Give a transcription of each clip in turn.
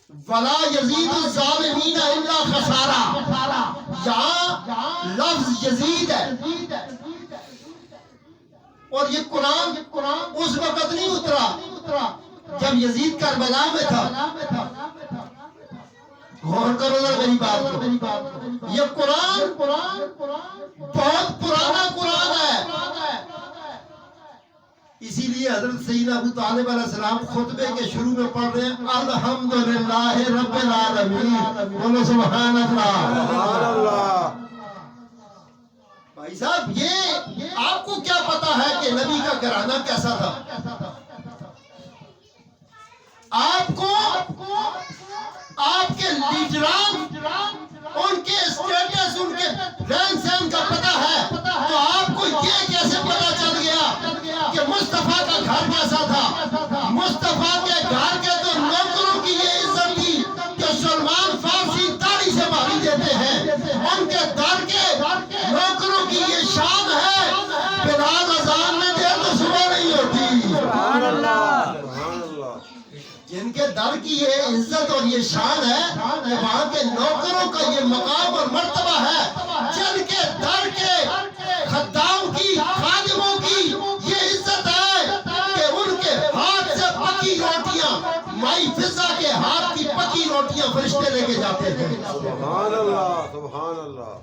ولا یزید الظالمین الا خسارا، یہاں لفظ یزید ہے، اور یہ قرآن اس وقت نہیں اترا جب یزید کربلا میں تھا. غور کرو ذرا میری بات کو، یہ قرآن بہت پرانا قرآن ہے. اسی لیے حضرت سیدنا ابو طالب علیہ السلام خطبے کے شروع میں پڑھ رہے ہیں الحمدللہ رب العالمین، بولو سبحان اللہ. بھائی صاحب یہ آپ کو کیا پتا ہے کہ نبی کا گھرانہ کیسا تھا؟ آپ کو آپ کے لیڈران، ان کے اسٹیٹس، ان کے رہن سہن کا پتا ہے، تو آپ کو یہ کیسے پتا چل گیا کہ مصطفیٰ کا گھر کیسا تھا؟ مصطفیٰ کے گھر کے تو نوکروں کی یہ عزت تھی کہ سلمان فارسی داڑھی سے ماری دیتے ہیں، ان کے در کے نوکروں کی یہ شان ہے، بلال اذان میں دے تو صبح نہیں ہوتی. سبحان اللہ. جن کے در کی یہ عزت اور یہ شان ہے کہ وہاں کے نوکروں کا یہ مقام اور مرتبہ ہے، جن کے در کے خدام کی، خادموں کی یہ عزت ہے کہ ان کے ہاتھ سے پکی روٹیاں، مائی فضا کے ہاتھ کی پکی روٹیاں فرشتے لے کے جاتے ہیں. سبحان اللہ سبحان اللہ.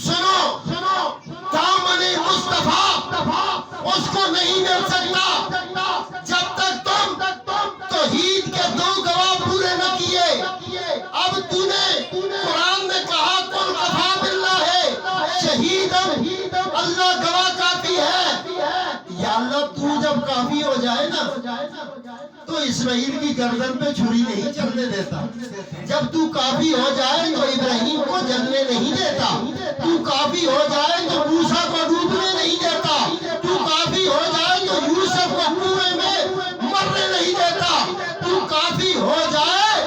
سنو، دامن مصطفیٰ اس کو نہیں مل سکتا جب تک تم توحید کے دو گواہ پورے نہ کیے. اب تو نے قرآن میں کہا کل کفا باللہ شہیدن، اللہ گواہ کافی ہے. یا اللہ تو جب کافی ہو جائے نا تو اسماعیل کی گردن پہ چھری نہیں چلنے دیتا. جب تو کافی ہو جائے تو ابراہیم کو جلنے نہیں دیتا. تو کافی ہو جائے تو موسیٰ کو ڈوبنے نہیں دیتا. تو کافی ہو جائے تو یوسف کو کنویں میں مرنے نہیں دیتا. تو کافی ہو جائے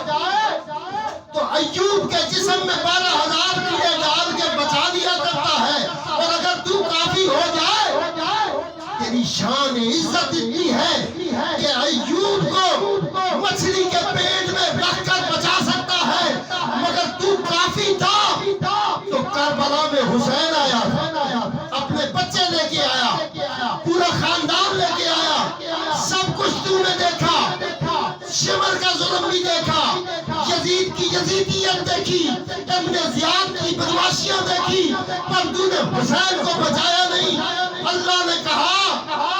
تو ایوب کے جسم میں 12,000 کیڑے ڈال کے بچا دیا کرتا ہے. اور اگر تو کافی ہو جائے، تیری شان عزت اتنی ہے کہ ایوب کو مچھلی کے پیٹ میں رکھ کر بچا سکتا ہے. مگر تو کافی تھا تو کربلا میں حسین آیا، اپنے بچے لے کے آیا، پورا خاندان لے کے آیا. سب کچھ تو نے دیکھا، شمر کا ظلم بھی دیکھا، یزید کی یزیدیت دیکھی، ابن زیاد کی بدماشیاں دیکھی، پر تو نے حسین کو بچایا نہیں. اللہ نے کہا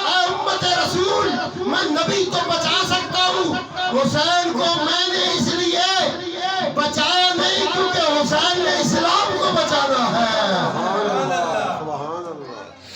اے امت رسول، میں نبی تو بچا سکتا ہوں، حسین کو میں نے اس